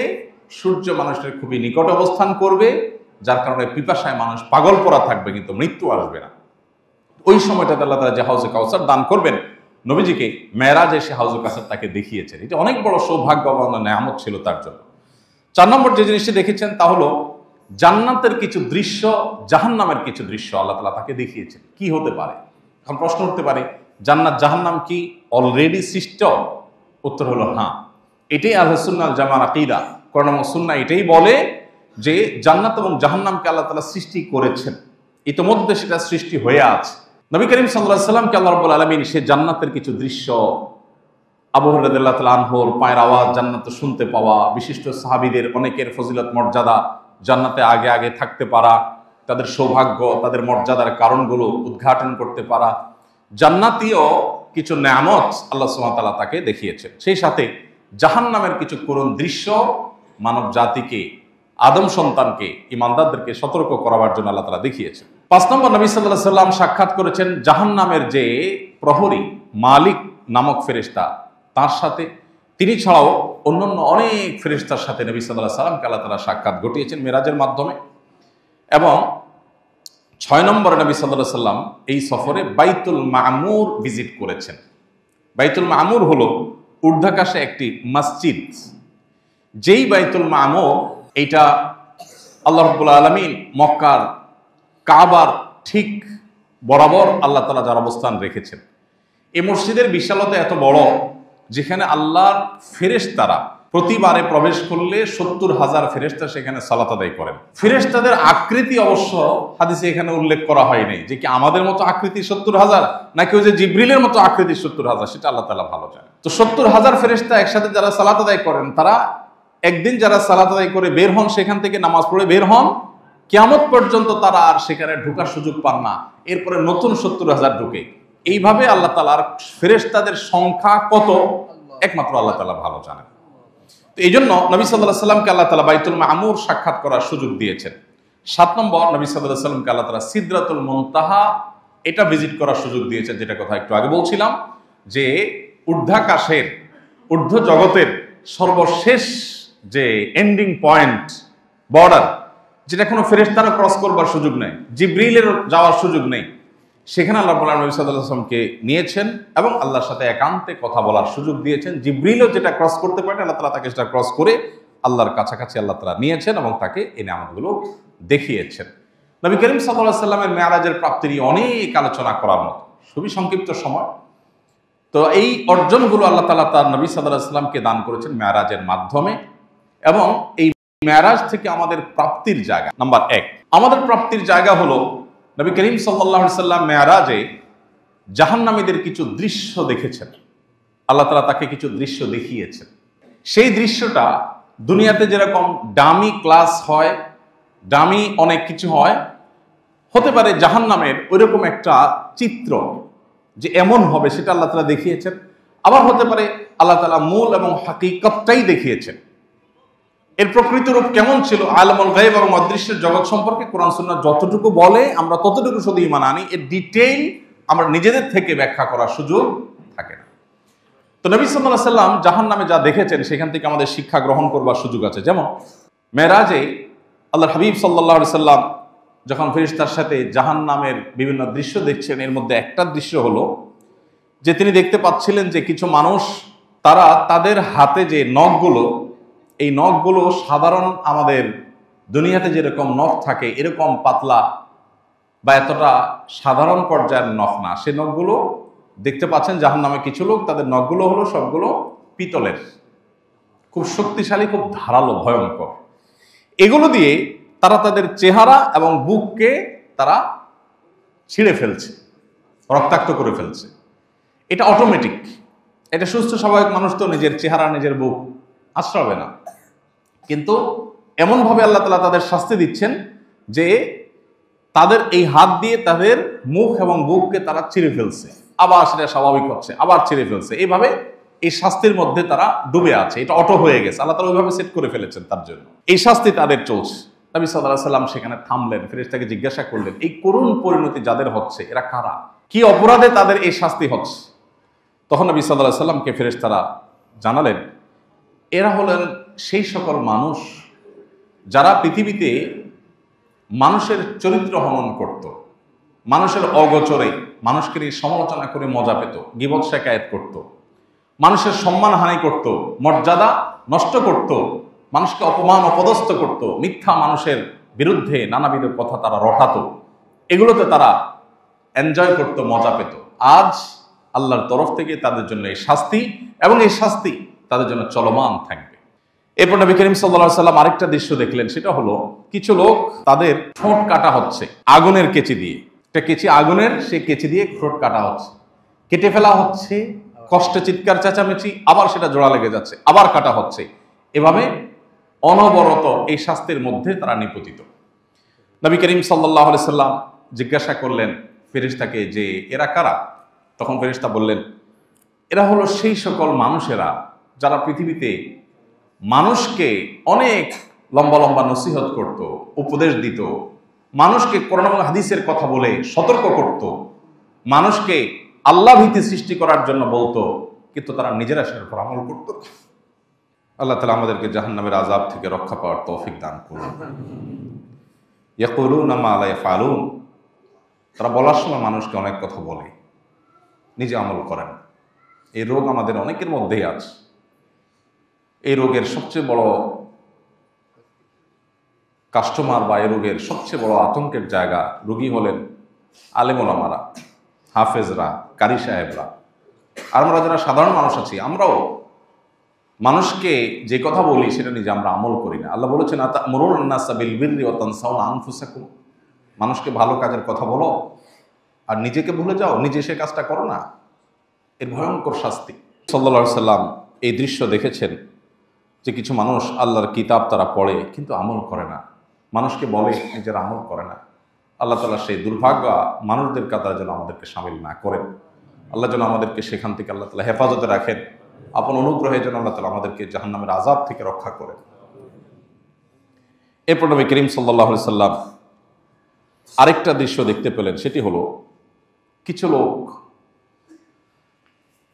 সূর্য মানুষের খুবই নিকট অবস্থান করবে, যার কারণে পিপাসায় মানুষ পাগল পড়া থাকবে, কিন্তু মৃত্যু আসবে না। ওই সময়টাতে আল্লাহ তাআলা যে হাউজে কাউসার দান করবেন নবীজিকে, মেরাজে সে হাউজে কাউসার তাকে দেখিয়েছেন। এটা অনেক বড় সৌভাগ্য এবং নেয়ামত ছিল তার জন্য। 4 নম্বর যে জিনিসটি দেখেছেন তা হলো জান্নাতের কিছু দৃশ্য, জাহান্নামের কিছু দৃশ্য আল্লাহ তাআলা তাকে দেখিয়েছেন। কি হতে পারে? এখন প্রশ্ন উঠতে পারে, জান্নাত জাহান্নাম কি অলরেডি সৃষ্ট? উত্তর হলো হ্যাঁ। এটাই আহলে সুন্নাহ ওয়াল জামার আকীদা। কোরআন এবং সুন্নাহ এটাই বলে যে জান্নাত এবং জাহান্নামকে আল্লাহ তাআলা সৃষ্টি করেছেন, ইতোমধ্যে সেটা সৃষ্টি হয়ে আছে। নবী করিম সাল্লাল্লাহু আলাইহি ওয়াসাল্লামকে আল্লাহ রাব্বুল আলামিন সে জান্নাতের কিছু দৃশ্য, আবু হুরায়রা রাদিয়াল্লাহু তাআলা আনহুর পায়ের আওয়াজ জান্নাতে শুনতে পাওয়া, বিশিষ্ট সাহাবীদের অনেকের ফজিলত মর্যাদা, জান্নাতে আগে আগে থাকতে পারা, তাদের সৌভাগ্য, তাদের মর্যাদার কারণগুলো উদ্ঘাটন করতে পারা, জান্নাতীয় কিছু নেয়ামত আল্লাহ সুবহানাহু ওয়া তাআলা তাকে দেখিয়েছেন। সেই সাথে জাহান্নামের কিছু করুণ দৃশ্য মানব জাতিকে, আদম সন্তানকে, ইমানদারদেরকে সতর্ক করার জন্য আল্লাহ তাআলা দেখিয়েছেন। 5 নম্বর নবী সাল্লাল্লাহু আলাইহি ওয়াসাল্লাম সাক্ষাৎ করেছেন জাহান্নামের যে প্রহরী মালিক নামক ফেরেশতা, তার সাথে। তিনি ছাড়াও অন্যান্য অনেক ফেরেশতার সাথে নবী সাল্লাল্লাহু আলাইহি ওয়াসাল্লামকে আল্লাহ তাআলা সাক্ষাৎ ঘটিয়েছেন মেরাজের মাধ্যমে। এবং 6 নম্বরে নবী সাল্লাল্লাহু আলাইহি ওয়াসাল্লাম এই সফরে বাইতুল মামুর ভিজিট করেছেন। বাইতুল মামুর হলো ঊর্ধ্বাকাশে একটি মসজিদ, যেই বাইতুল মামুর, এইটা আল্লাহ রাব্বুল আলামিন মক্কার কাবার ঠিক বরাবর আল্লাহ তাআলা যার অবস্থান রেখেছেন। এই মসজিদের বিশালতা এত বড়, যেখানে আল্লাহর ফেরেশতারা প্রতিবারে প্রবেশ করলে 70,000 ফেরেশতা সেখানে সালাত আদায় করেন। ফেরেশতাদের আকৃতি অবশ্য হাদিসে এখানে উল্লেখ করা হয়নি যে কি আমাদের মতো আকৃতি 70,000 নাকি ওই যে জিবরিলের মতো আকৃতি 70,000, সেটা আল্লাহ তাআলা ভালো জানেন। তো 70,000 ফেরেশতা একসাথে যারা সালাত আদায় করেন, তারা একদিন যারা সালাত আদায় করে বের হন, সেখান থেকে নামাজ পড়ে বের হন, কিয়ামত পর্যন্ত তারা আর সেখানে ঢোকার সুযোগ পান না। এরপরে নতুন 70,000 ঢুকে। এইভাবে আল্লাহ তাআলার ফেরেশতাদের সংখ্যা কত একমাত্র আল্লাহ তাআলা ভালো জানেন। তো এই জন্য নবী সাল্লাল্লাহু আলাইহি ওয়াসাল্লামকে আল্লাহ তাআলা বাইতুল মামুর সাক্ষাৎ করার সুযোগ দিয়েছেন। 7 নম্বর নবী সাল্লাল্লাহু আলাইহি ওয়াসাল্লামকে আল্লাহ তাআলা সিদরাতুল মুনতাহা এটা ভিজিট করার সুযোগ দিয়েছেন, যেটা কথা একটু আগে বলছিলাম যে ঊর্ধ্বাকাশের, ঊর্ধ্ব জগতের সর্বশেষ যে এন্ডিং পয়েন্ট, বর্ডার, যেটা কোনো ফেরেশতারা ক্রস করবার সুযোগ নেই, জিবরিলের যাওয়ার সুযোগ নেই, সেখানে আল্লাহ রাব্বুল আলামিন নবী সাল্লাল্লাহু আলাইহি ওয়াসাল্লামকে নিয়েছেন এবং আল্লাহর সাথে একান্তে কথা বলার সুযোগ দিয়েছেন। জিবরিলও যেটা ক্রস করতে পারেন, আল্লাহ তাআলা তাকে সেটা ক্রস করে আল্লাহর কাছাকাছি আল্লাহ তাআলা নিয়েছেন এবং তাকে এই নিয়ামতগুলো দেখিয়েছেন। নবী করিম সাল্লাল্লাহু আলাইহি ওয়াসাল্লামের মেরাজের প্রাপ্তি নিয়ে অনেক আলোচনা করার মতো, খুবই সংক্ষিপ্ত সময়। তো এই অর্জনগুলো আল্লাহ তাআলা তার নবী সাল্লাল্লাহু আলাইহি ওয়াসাল্লামকে দান করেছেন মেরাজের মাধ্যমে। এবং এই মেরাজ থেকে আমাদের প্রাপ্তির জায়গা নাম্বার 1, আমাদের প্রাপ্তির জায়গা হলো নবী করিম সাল্লাল্লাহু আলাইহি ওয়াসাল্লাম মেরাজে জাহান্নামীদের কিছু দৃশ্য দেখেছেন। আল্লাহ তাআলা তাকে কিছু দৃশ্য দেখিয়েছেন। সেই দৃশ্যটা দুনিয়াতে যেরকম ডামি ক্লাস হয়, ডামি অনেক কিছু হয়, হতে পারে জাহান্নামের ওইরকম একটা চিত্র যে এমন হবে সেটা আল্লাহ তাআলা দেখিয়েছেন, আবার হতে পারে আল্লাহ তাআলা মূল এবং হাকিকতটাই দেখিয়েছেন। এর প্রকৃত রূপ কেমন ছিল, আলমুল গায়ব এবং অদৃশ্যের জগৎ সম্পর্কে কোরআন সুন্নাহ যতটুকু বলে আমরা ততটুকু শুধু ঈমান আনি, এর ডিটেইল আমরা নিজেদের থেকে ব্যাখ্যা করার সুযোগ থাকে না। তো নবী সাল্লাল্লাহু আলাইহি সাল্লাম জাহান্নামে যা দেখেছেন সেখান থেকে আমাদের শিক্ষা গ্রহণ করবার সুযোগ আছে। যেমন মেরাজে আল্লাহর হাবিব সাল্লাল্লাহু আলাইহি সাল্লাম যখন ফেরেশতার সাথে জাহান্নামের বিভিন্ন দৃশ্য দেখছেন, এর মধ্যে একটা দৃশ্য হলো যে তিনি দেখতে পাচ্ছিলেন যে কিছু মানুষ তারা তাদের হাতে যে নখগুলো, এই নখগুলো সাধারণ আমাদের দুনিয়াতে যেরকম নখ থাকে এরকম পাতলা বা এতটা সাধারণ পর্যায়ের নখ না, সে নখগুলো দেখতে পাচ্ছেন জাহান্নামে কিছু লোক তাদের নখগুলো হলো সবগুলো পিতলের, খুব শক্তিশালী, খুব ধারালো, ভয়ঙ্কর। এগুলো দিয়ে তারা তাদের চেহারা এবং বুককে তারা ছিঁড়ে ফেলছে, রক্তাক্ত করে ফেলছে। এটা অটোমেটিক, এটা সুস্থ স্বাভাবিক মানুষ তো নিজের চেহারা নিজের বুক আশ্রাবে না, কিন্তু এমনভাবে আল্লাহ তাআলা তাদের শাস্তি দিচ্ছেন যে তাদের এই হাত দিয়ে তাদের মুখ এবং বুককে তারা ছিঁড়ে ফেলছে, আবার সেটা স্বাভাবিক হচ্ছে, আবার ছিঁড়ে ফেলছে। এইভাবে এই শাস্তির মধ্যে তারা ডুবে আছে, এটা অটো হয়ে গেছে, আল্লাহ তাআলা ওইভাবে সেট করে ফেলেছেন তার জন্য। এই শাস্তি তাদের চলছে। নবী সাল্লাল্লাহু আলাইহি সাল্লাম সেখানে থামলেন, ফেরেশতাকে জিজ্ঞাসা করলেন, এই করুণ পরিণতি যাদের হচ্ছে এরা কারা, কি অপরাধে তাদের এই শাস্তি হচ্ছে? তখন নবী সাল্লাল্লাহু আলাইহি সাল্লামকে ফেরেশতারা জানালেন, এরা হলেন সেই সকল মানুষ যারা পৃথিবীতে মানুষের চরিত্র হনন করত, মানুষের অগোচরে মানুষকে নিয়ে সমালোচনা করে মজা পেত, গীবত শিকায়েত করত, মানুষের সম্মান হানি করত, মর্যাদা নষ্ট করত, মানুষকে অপমান অপদস্থ করত, মিথ্যা মানুষের বিরুদ্ধে নানাবিধ কথা তারা রটাতো, এগুলোতে তারা এনজয় করত, মজা পেত। আজ আল্লাহর তরফ থেকে তাদের জন্য এই শাস্তি, এবং এই শাস্তি তাদের জন্য চলমান থাকবে। এরপর নবী করিম সাল্লাল্লাহু আলাইহি সাল্লাম আরেকটা দৃশ্য দেখলেন, সেটা হলো কিছু লোক তাদের ঠোঁট কাটা হচ্ছে আগুনের কেচি দিয়ে, একটা কেচি আগুনের, সেই কেচি দিয়ে ঠোঁট কাটা হচ্ছে, কেটে ফেলা হচ্ছে, কষ্টে চিৎকার চেঁচামেচি, আবার সেটা জোড়া লেগে যাচ্ছে, আবার কাটা হচ্ছে, এভাবে অনবরত এই শাস্তির মধ্যে তারা নিপতিত। নবী করিম সাল্লাল্লাহু আলাইহি সাল্লাম জিজ্ঞাসা করলেন ফেরেশতাকে যে এরা কারা? তখন ফেরেশতা বললেন, এরা হলো সেই সকল মানুষেরা যারা পৃথিবীতে মানুষকে অনেক লম্বা লম্বা নসিহত করত, উপদেশ দিত, মানুষকে কোরআন এবং হাদিসের কথা বলে সতর্ক করত, মানুষকে আল্লাহ ভীতি সৃষ্টি করার জন্য বলতো, কিন্তু তারা নিজেরা সেটার উপর আমল করত। আল্লাহ তাআলা আমাদেরকে জাহান্নামের আযাব থেকে রক্ষা পাওয়ার তৌফিক দান করুন। ইয়াকুলুনা মা লা ইয়াফআলুন, তারা বলার সময় মানুষকে অনেক কথা বলে, নিজে আমল করে না। এই রোগ আমাদের অনেকের মধ্যেই আছে। এই রোগের সবচেয়ে বড় কাস্টমার বা এই রোগের সবচেয়ে বড় আতঙ্কের জায়গা রোগী হলেন আলেম ওলামারা, হাফেজরা, কারি সাহেবরা। আর আমরা যারা সাধারণ মানুষ আছি, আমরাও মানুষকে যে কথা বলি সেটা নিজে আমরা আমল করি না। আল্লাহ বলেছেন, আতা'মুরুনা আন-নাসা বিল বিররি ওয়া তানসাউনা আনফুসাকুম, মানুষকে ভালো কাজের কথা বলো আর নিজেকে ভুলে যাও, নিজে সে কাজটা করো না। এর ভয়ঙ্কর শাস্তি। সাল্লাল্লাহু আলাইহি সাল্লাম এই দৃশ্য দেখেছেন যে কিছু মানুষ আল্লাহর কিতাব তারা পড়ে কিন্তু আমল করে না, মানুষকে বলে নিজের আমল করে না। আল্লাহ তাআলা সেই দুর্ভাগ্য মানুষদের কাতারে যেন আমাদেরকে শামিল না করেন। আল্লাহ যেন আমাদেরকে সেখান থেকে আল্লাহ তাআলা হেফাজতে রাখেন, আপন অনুগ্রহে যেন আল্লাহ তাআলা আমাদেরকে জাহান্নামের আযাব থেকে রক্ষা করেন। এরপর নবী করিম সাল্লাল্লাহু আলাইহি সাল্লাম আরেকটা দৃশ্য দেখতে পেলেন, সেটি হলো কিছু লোক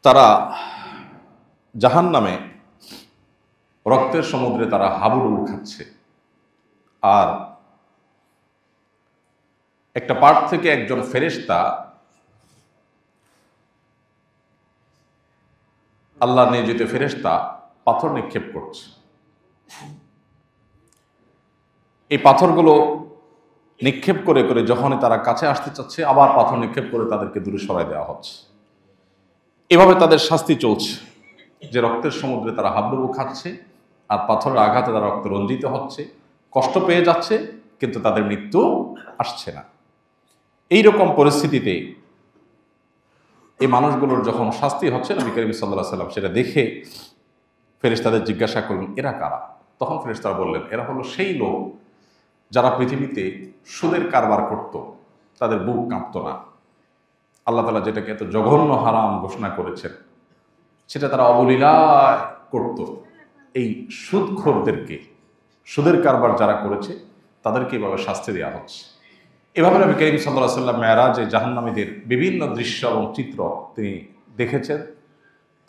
তারা জাহান্নামে রক্তের সমুদ্রে তারা হাবুডুবু খাচ্ছে, আর একটা পার্ট থেকে একজন ফেরেশতা আল্লাহ নিয়োজিত ফেরেশতা পাথর নিক্ষেপ করছে। এই পাথরগুলো নিক্ষেপ করে করে যখনই তারা কাছে আসতে চাচ্ছে, আবার পাথর নিক্ষেপ করে তাদেরকে দূরে সরাই দেওয়া হচ্ছে। এভাবে তাদের শাস্তি চলছে যে রক্তের সমুদ্রে তারা হাবুডুবু খাচ্ছে, আর পাথরের আঘাতে তারা রক্ত রঞ্জিত হচ্ছে, কষ্ট পেয়ে যাচ্ছে, কিন্তু তাদের মৃত্যু আসছে না। এইরকম পরিস্থিতিতে এই মানুষগুলোর যখন শাস্তি হচ্ছে, নবী করিম সাল্লাল্লাহু আলাইহি সাল্লাম সেটা দেখে ফেরেশতাদের জিজ্ঞাসা করলেন, এরা কারা? তখন ফেরেশতারা বললেন, এরা হলো সেই লোক যারা পৃথিবীতে সুদের কারবার করত, তাদের বুক কাঁপত না। আল্লাহ তাআলা যেটাকে এত জঘন্য হারাম ঘোষণা করেছেন সেটা তারা অবলীলায় করত। এই সুদখোরদেরকে, সুদের কারবার যারা করেছে তাদেরকে এভাবে শাস্তি দেওয়া হচ্ছে। এভাবে নবী করিম সাল্লাল্লাহু আলাইহি ওয়াসাল্লাম মেরাজে জাহান্নামীদের বিভিন্ন দৃশ্য এবং চিত্র তিনি দেখেছেন।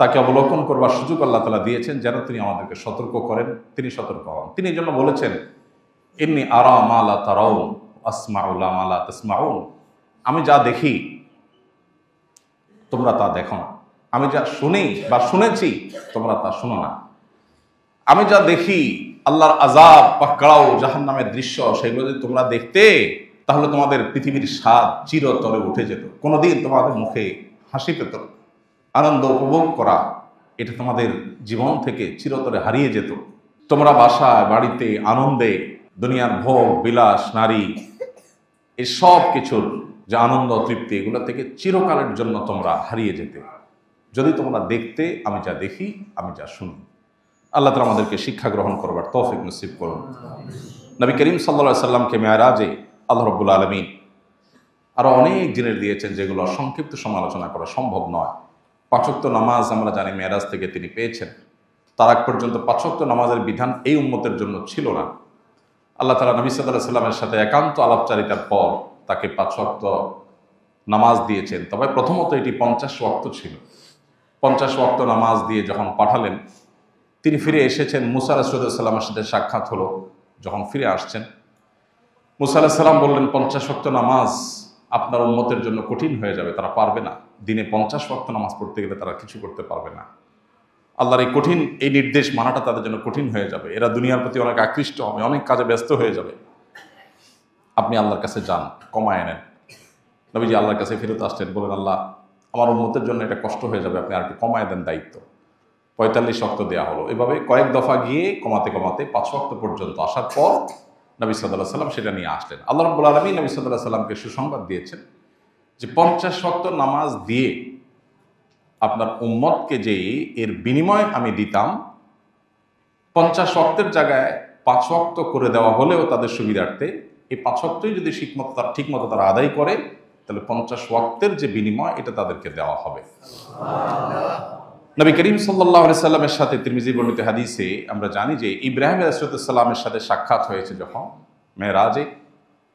তাকে অবলোকন করবার সুযোগ আল্লাহ তাআলা দিয়েছেন যেন তিনি আমাদেরকে সতর্ক করেন। তিনি সতর্ক হন। তিনি এই জন্য বলেছেন, ইন্নী আরা মা লা তারাউন আসমাউ মা লা তাসমাউন। আমি যা দেখি তোমরা তা দেখো না, আমি যা শুনি বা শুনেছি তোমরা তা শুনো না। আমি যা দেখি আল্লাহর আযাব বা কাড়াও জাহান্নামের দৃশ্য, সেগুলো যদি তোমরা দেখতে তাহলে তোমাদের পৃথিবীর স্বাদ চিরতরে উঠে যেত। কোনোদিন তোমাদের মুখে হাসি পেত না। আনন্দ উপভোগ করা এটা তোমাদের জীবন থেকে চিরতরে হারিয়ে যেত। তোমরা বাসায় বাড়িতে আনন্দে দুনিয়ার ভোগ বিলাস নারী এই সব কিছুর যে আনন্দ তৃপ্তি এগুলো থেকে চিরকালের জন্য তোমরা হারিয়ে যেতে যদি তোমরা দেখতে আমি যা দেখি, আমি যা শুনি। আল্লাহ তাআলা আমাদেরকে শিক্ষা গ্রহণ করবার তৌফিক নসিব করুন। নবী করিম সাল্লাল্লাহু আলাইহি সাল্লামকে মেরাজে আল্লাহ রাব্বুল আলামিন আরো অনেক জিনিস দিয়েছেন যেগুলো সংক্ষিপ্ত সমালোচনা করা সম্ভব নয়। 5 ওয়াক্ত নামাজ আমরা জানি মেরাজ থেকে তিনি পেয়েছেন। তার আগ পর্যন্ত 5 ওয়াক্ত নামাজের বিধান এই উম্মতের জন্য ছিল না। আল্লাহ তাআলা নবী সাল্লাল্লাহু আলাইহি সাল্লামের সাথে একান্ত আলাপচারিতার পর তাকে 5 ওয়াক্ত নামাজ দিয়েছেন। তবে প্রথমত এটি 50 ওয়াক্ত ছিল। 50 ওয়াক্ত নামাজ দিয়ে যখন পাঠালেন, তিনি ফিরে এসেছেন। মুসা আলাইহিস সালামের সাথে সাক্ষাৎ হলো। যখন ফিরে আসছেন, মুসা আলাইহিস সালাম বললেন, 50 ওয়াক্ত নামাজ আপনার উম্মতের জন্য কঠিন হয়ে যাবে, তারা পারবে না। দিনে 50 ওয়াক্ত নামাজ পড়তে গেলে তারা কিছু করতে পারবে না। আল্লাহর এই কঠিন এই নির্দেশ মানাটা তাদের জন্য কঠিন হয়ে যাবে। এরা দুনিয়ার প্রতি অনেক আকৃষ্ট হবে, অনেক কাজে ব্যস্ত হয়ে যাবে। আপনি আল্লাহর কাছে যান, কমায় নেন। নবীজি আল্লাহর কাছে ফেরত আসলেন, বলেন, আল্লাহ আমার উম্মতের জন্য এটা কষ্ট হয়ে যাবে, আপনি আর একটু কমায় দেন দায়িত্ব। 45 ওয়াক্ত দেওয়া হলো। এভাবে কয়েক দফা গিয়ে কমাতে কমাতে 5 ওয়াক্ত পর্যন্ত আসার পর নবী সাল্লাল্লাহু আলাইহি সাল্লাম সেটা নিয়ে আসলেন। আল্লাহ রাব্বুল আলামিন নবী সাল্লাল্লাহু আলাইহি সাল্লামকে সুসংবাদ দিয়েছেন যে 50 ওয়াক্ত নামাজ দিয়ে আপনার উম্মতকে যে এর বিনিময় আমি দিতাম, 50 ওয়াক্তের জায়গায় 5 ওয়াক্ত করে দেওয়া হলেও তাদের সুবিধার্থে এই 5 ওয়াক্তই যদি ঠিকমতো তারা আদায় করে তাহলে 50 ওয়াক্তের যে বিনিময় এটা তাদেরকে দেওয়া হবে। নবী করিম সাল্লাল্লাহু আলাইহি সাল্লামের সাথে তিরমিজি বর্ণিত হাদিসে আমরা জানি যে ইব্রাহিম আলাইহিস সালামের সাথে সাক্ষাৎ হয়েছে যখন মেরাজে,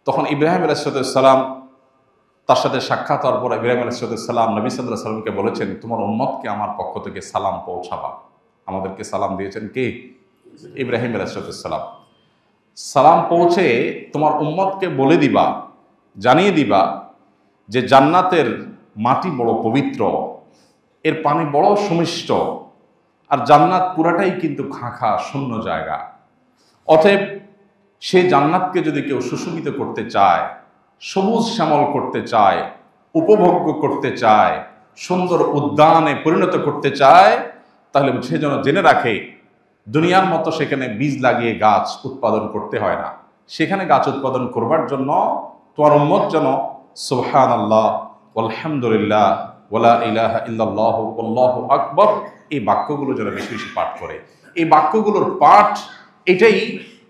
তখন ইব্রাহিম আলাইহিস সালাম তার সাথে সাক্ষাৎ হওয়ার পর ইব্রাহিম আলাইহিস সালাম নবী সাল্লাল্লাহু আলাইহি সাল্লামকে বলেছেন, তোমার উম্মতকে আমার পক্ষ থেকে সালাম পৌঁছাবা। আমাদেরকে সালাম দিয়েছেন কে? ইব্রাহিম আলাইহিস সালাম। সালাম পৌঁছে তোমার উম্মতকে বলে দিবা, জানিয়ে দিবা যে জান্নাতের মাটি বড় পবিত্র, এর পানি বড় সুমিষ্ট, আর জান্নাত পুরাটাই কিন্তু খাঁখা শূন্য জায়গা। অতএব সেই জান্নাতকে যদি কেউ সুশোভিত করতে চায়, সবুজ শ্যামল করতে চায়, উপভোগ্য করতে চায়, সুন্দর উদ্যানে পরিণত করতে চায়, তাহলে সে যেন জেনে রাখে দুনিয়ার মতো সেখানে বীজ লাগিয়ে গাছ উৎপাদন করতে হয় না। সেখানে গাছ উৎপাদন করবার জন্য তোমার উম্মত যেন সুবহানাল্লাহ আলহামদুলিল্লাহ ওয়ালা ইলাহা ইল্লাল্লাহু আল্লাহু আকবার এই বাক্যগুলো যেন বেশি বেশি পাঠ করে। এই বাক্যগুলোর পাঠ এটাই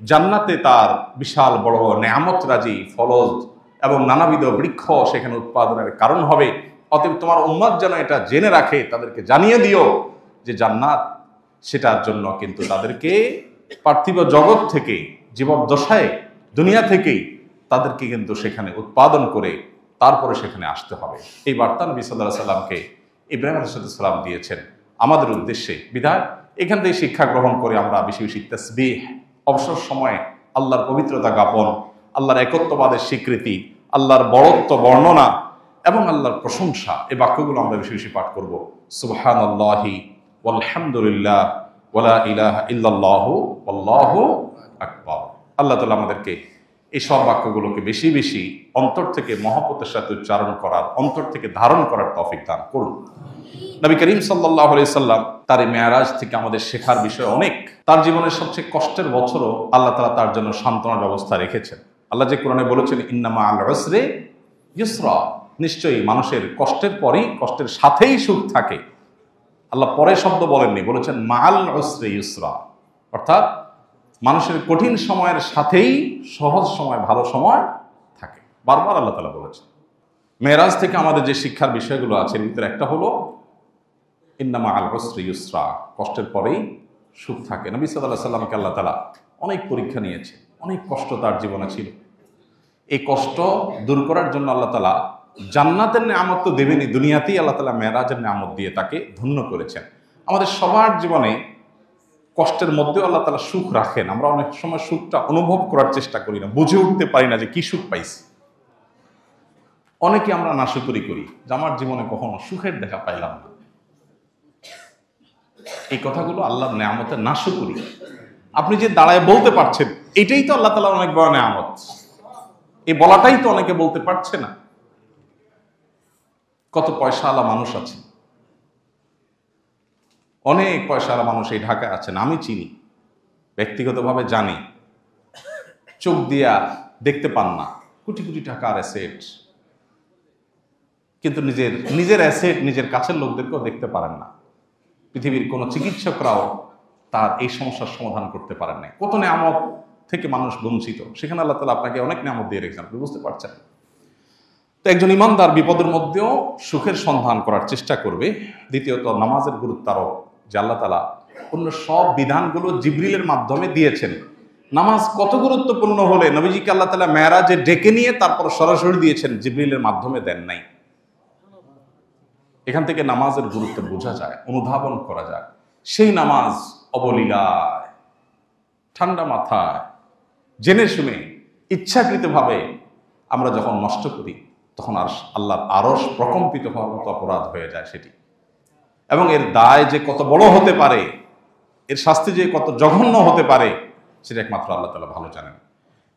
জান্নাতে তার বিশাল বড় নেয়ামত রাজি ফলজ এবং নানাবিধ বৃক্ষ সেখানে উৎপাদনের কারণ হবে। অতএব তোমার উম্মত যেন এটা জেনে রাখে, তাদেরকে জানিয়ে দিও যে জান্নাত সেটার জন্য কিন্তু তাদেরকে পার্থিব জগৎ থেকে জীবদ্দশায় দুনিয়া থেকেই তাদেরকে কিন্তু সেখানে উৎপাদন করে তারপরে সেখানে আসতে হবে। এই বার্তা নবী সাল্লাল্লাহু আলাইহি সাল্লামকে ইব্রাহিম আলাইহিস সালাম দিয়েছেন আমাদের উদ্দেশ্যে। বিধায় এখান থেকে শিক্ষা গ্রহণ করে আমরা বেশি বেশি তাসবিহ, অবসর সময়ে আল্লাহর পবিত্রতা জ্ঞাপন, আল্লাহর একত্ববাদের স্বীকৃতি, আল্লাহর বড়ত্ব বর্ণনা এবং আল্লাহর প্রশংসা, এই বাক্যগুলো আমরা বেশি বেশি পাঠ করব। সুবহানাল্লাহি ওয়ালহামদুলিল্লাহ ওয়ালা ইলাহা ইল্লাল্লাহু আল্লাহু আকবার। আল্লাহ তাআলা আমাদেরকে এই সব বাক্যগুলোকে বেশি বেশি অন্তর থেকে মহব্বতের সাথে উচ্চারণ করার, অন্তর থেকে ধারণ করার তৌফিক দান করুন। নবী করিম সাল্লাল্লাহু আলাইহি সাল্লাম তার এই মেরাজ থেকে আমাদের শেখার বিষয় অনেক। তার জীবনের সবচেয়ে কষ্টের বছরও আল্লাহ তাআলা তার জন্য সান্ত্বনার ব্যবস্থা রেখেছেন। আল্লাহ যে কোরআনে বলেছেন, ইন্না মাআল উসরি ইউসরা, নিশ্চয়ই মানুষের কষ্টের পরই কষ্টের সাথেই সুখ থাকে। আল্লাহ পরে শব্দ বলেননি, বলেছেন মাআল উসরি ইউসরা, অর্থাৎ মানুষের কঠিন সময়ের সাথেই সহজ সময় ভালো সময় থাকে। বারবার আল্লাহ তাআলা বলেছেন। মেরাজ থেকে আমাদের যে শিক্ষার বিষয়গুলো আছে এর ভিতরে একটা হলো ইন্না মাআল উসরি ইউসরা, কষ্টের পরেই সুখ থাকে। নবী সাল্লাল্লাহু আলাইহি সাল্লামকে আল্লাহ তাআলা অনেক পরীক্ষা নিয়েছে, অনেক কষ্ট তার জীবনে ছিল। এই কষ্ট দূর করার জন্য আল্লাহ তাআলা জান্নাতের নেয়ামত তো দেবেনই, দুনিয়াতেই আল্লাহ তাআলা মেরাজের নেয়ামত দিয়ে তাকে ধন্য করেছেন। আমাদের সবার জীবনে কষ্টের মধ্যেও আল্লাহ তাআলা সুখ রাখেন। আমরা অনেক সময় সুখটা অনুভব করার চেষ্টা করি না, বুঝে উঠতে পারি না যে কি সুখ পাইছি। অনেকে আমরা নাশুকরি করি যে আমার জীবনে কখনো সুখের দেখা পাইলাম না। এই কথাগুলো আল্লাহর নেয়ামতের নাশুকরি। আপনি যে দাঁড়ায় বলতে পারছেন, এটাই তো আল্লাহ তাআলার অনেক বড় নেয়ামত। এই বলাটাই তো অনেকে বলতে পারছে না। কত পয়সাওয়ালা মানুষ আছে, অনেক পয়সাওয়ালা মানুষ এই ঢাকায় আছেন, আমি চিনি, ব্যক্তিগতভাবে জানি, চোখ দিয়া দেখতে পান না, কোটি কোটি টাকার অ্যাসেট, কিন্তু নিজের অ্যাসেট নিজের কাছের লোকদেরকেও দেখতে পারেন না। পৃথিবীর কোনো চিকিৎসকরাও তার এই সমস্যার সমাধান করতে পারেন না। কত নেয়ামত থেকে মানুষ বঞ্চিত, সেখানে আল্লাহ তাআলা আপনাকে অনেক নেয়ামত দিয়ে রেখেছেন, আপনি বুঝতে পারছেন। তো একজন ইমানদার বিপদের মধ্যেও সুখের সন্ধান করার চেষ্টা করবে। দ্বিতীয়ত নামাজের গুরুত্ব আরো, যে আল্লাহ তাআলা অন্য সব বিধানগুলো জিবরিলের মাধ্যমে দিয়েছেন। নামাজ কত গুরুত্বপূর্ণ হলে নবীজিকে আল্লাহ তাআলা মেরাজে ডেকে নিয়ে তারপর সরাসরি দিয়েছেন, জিবরিলের মাধ্যমে দেন নাই। এখান থেকে নামাজের গুরুত্ব বোঝা যায়, অনুধাবন করা যায়। সেই নামাজ অবলীলায়, ঠান্ডা মাথায়, জেনে শুনে, ইচ্ছাকৃতভাবে আমরা যখন নষ্ট করি, তখন আর আল্লাহর আরশ প্রকম্পিত হওয়ার মতো অপরাধ হয়ে যায় সেটি। এবং এর দায় যে কত বড় হতে পারে, এর শাস্তি যে কত জঘন্য হতে পারে, সেটা একমাত্র আল্লাহ তাআলা ভালো জানেন।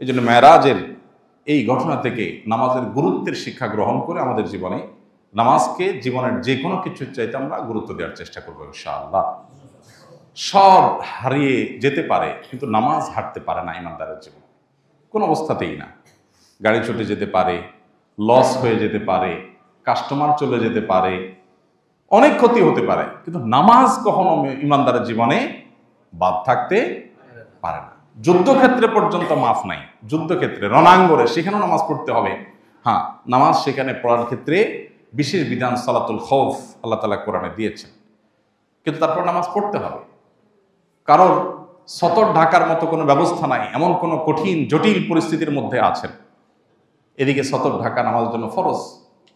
এই জন্য মেরাজের এই ঘটনা থেকে নামাজের গুরুত্বের শিক্ষা গ্রহণ করে আমাদের জীবনে নামাজকে জীবনের যে কোনো কিছুর চাইতে আমরা গুরুত্ব দেওয়ার চেষ্টা করবো ইনশাআল্লাহ। সব হারিয়ে যেতে পারে, কিন্তু নামাজ হারতে পারে না ইমানদারের জীবন, কোনো অবস্থাতেই না। গাড়ি ছুটে যেতে পারে, লস হয়ে যেতে পারে, কাস্টমার চলে যেতে পারে, অনেক ক্ষতি হতে পারে, কিন্তু নামাজ কখনো ইমানদারের জীবনে বাদ থাকতে পারে না। যুদ্ধক্ষেত্রে পর্যন্ত মাফ নাই, যুদ্ধক্ষেত্রে রণাঙ্গনে সেখানেও নামাজ পড়তে হবে। হ্যাঁ, নামাজ সেখানে পড়ার ক্ষেত্রে বিশেষ বিধান সালাতুল খৌফ আল্লাহ তাআলা কোরআনে দিয়েছেন, কিন্তু তারপর নামাজ পড়তে হবে। কারণ সতর ঢাকার মতো কোনো ব্যবস্থা নাই, এমন কোনো কঠিন জটিল পরিস্থিতির মধ্যে আছেন, এদিকে সতর ঢাকা নামাজের জন্য ফরজ,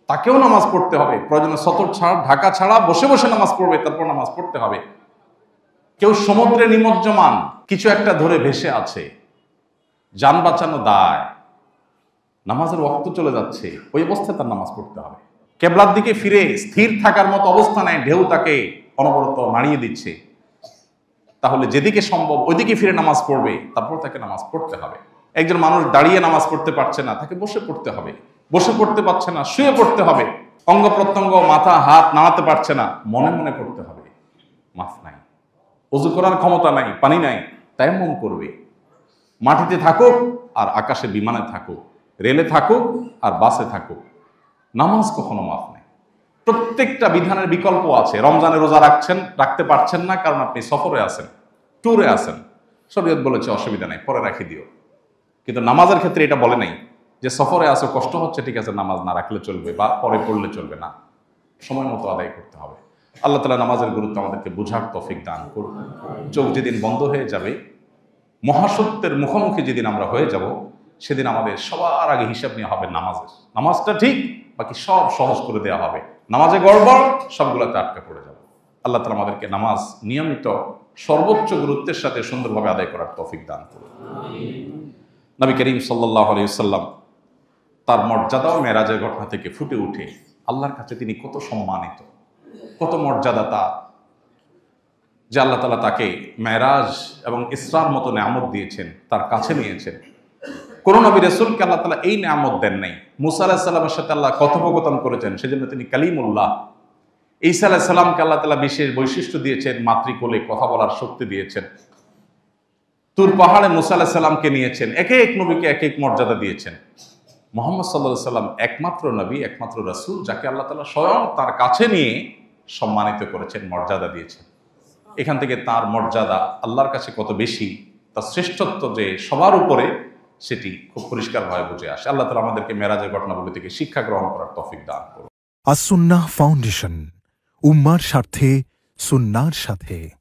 তাকেও নামাজ পড়তে হবে। প্রয়োজনে সতর ছাড়া, ঢাকা ছাড়া বসে বসে নামাজ পড়বে, তারপর নামাজ পড়তে হবে। কেউ সমুদ্রে নিমজ্জমান, কিছু একটা ধরে ভেসে আছে, যান বাঁচানো দায়, নামাজের ওয়াক্ত চলে যাচ্ছে, ওই অবস্থায় তার নামাজ পড়তে হবে। কেবলার দিকে ফিরে স্থির থাকার মতো অবস্থা নেই, ঢেউ তাকে অনবরত নাড়িয়ে দিচ্ছে, তাহলে যেদিকে সম্ভব ওইদিকে ফিরে নামাজ পড়বে, তারপর তাকে নামাজ পড়তে হবে। একজন মানুষ দাঁড়িয়ে নামাজ পড়তে পারছে না, তাকে বসে পড়তে হবে। বসে পড়তে পারছে না, শুয়ে পড়তে হবে। অঙ্গ প্রত্যঙ্গ, মাথা হাত নাড়াতে পারছে না, মনে মনে পড়তে হবে। মাফ নাই, ওযু করার ক্ষমতা নাই, পানি নাই, তায়াম্মুম করবে। মাটিতে থাকুক আর আকাশে বিমানে থাকুক, রেলে থাকুক আর বাসে থাকুক, নামাজ কখনো মাফ নেই। প্রত্যেকটা বিধানের বিকল্প আছে। রমজানে রোজা রাখতে পারছেন না কারণ আপনি সফরে আছেন, ট্যুরে আছেন, শরীয়ত বলেছে অসুবিধা নাই, পরে রাখি দিও। কিন্তু নামাজের ক্ষেত্রে এটা বলে নাই যে সফরে আসো, কষ্ট হচ্ছে, ঠিক আছে নামাজ না রাখলে চলবে বা পরে পড়লে চলবে না, সময় মতো আদায় করতে হবে। আল্লাহ তাআলা নামাজের গুরুত্ব আমাদেরকে বুঝার তৌফিক দান করুন। চোখ যেদিন বন্ধ হয়ে যাবে, মহাসত্যের মুখোমুখি যেদিন আমরা হয়ে যাব, সেদিন আমাদের সবার আগে হিসাব নেওয়া হবে নামাজের। নামাজটা ঠিক, বাকি সব সহজ করে দেওয়া হবে। নামাজে গড়বড়, সবগুলোতে আটকে পড়ে যাবে। আল্লাহ তাআলা আমাদেরকে নামাজ নিয়মিত সর্বোচ্চ গুরুত্বের সাথে সুন্দরভাবে আদায় করার তৌফিক দান করুন। নবী করিম সাল্লাল্লাহু আলাইহি ওয়াসাল্লাম তার মর্যাদা ও মেরাজের ঘটনা থেকে ফুটে উঠে আল্লাহর কাছে তিনি কত সম্মানিত, কত মর্যাদা তার, যে আল্লাহ তাআলা তাকে মেরাজ এবং ইসরার মতো নেয়ামত দিয়েছেন, তার কাছে নিয়েছেন। কোন নবী রাসূলকে আল্লাহ তাআলা এই নেয়ামত দেন নাই। মুসা আলাইহিস সালামের সাথে আল্লাহ কথোপকথন করেছেন, সেজন্য তিনি কালিমুল্লাহ। ঈসা আলাইহিস সালামকে আল্লাহ তাআলা বিশেষ বৈশিষ্ট্য দিয়েছেন, মাতৃকোলে কথা বলার শক্তি দিয়েছেন। তুর পাহাড়ে মুসা আলাইহিস সালামকে নিয়েছেন, এক এক নবীকে এক এক মর্যাদা দিয়েছেন। মুহাম্মদ সাল্লাল্লাহু আলাইহি সাল্লাম একমাত্র নবী, একমাত্র রাসূল, যাকে আল্লাহ তাআলা স্বয়ং তার কাছে নিয়ে সম্মানিত করেছেন, মর্যাদা দিয়েছেন। এখান থেকে তার মর্যাদা আল্লাহর কাছে কত বেশি, তার শ্রেষ্ঠত্ব যে সবার উপরে, সেটি খুব পরিষ্কারভাবে বুঝে আসে। আল্লাহ তাআলা আমাদেরকে মেরাজের ঘটনাবলী থেকে শিক্ষা গ্রহণ করার তৌফিক দান করুন। আসুন্নাহ ফাউন্ডেশন, উম্মার স্বার্থে সুন্নাহর সাথে।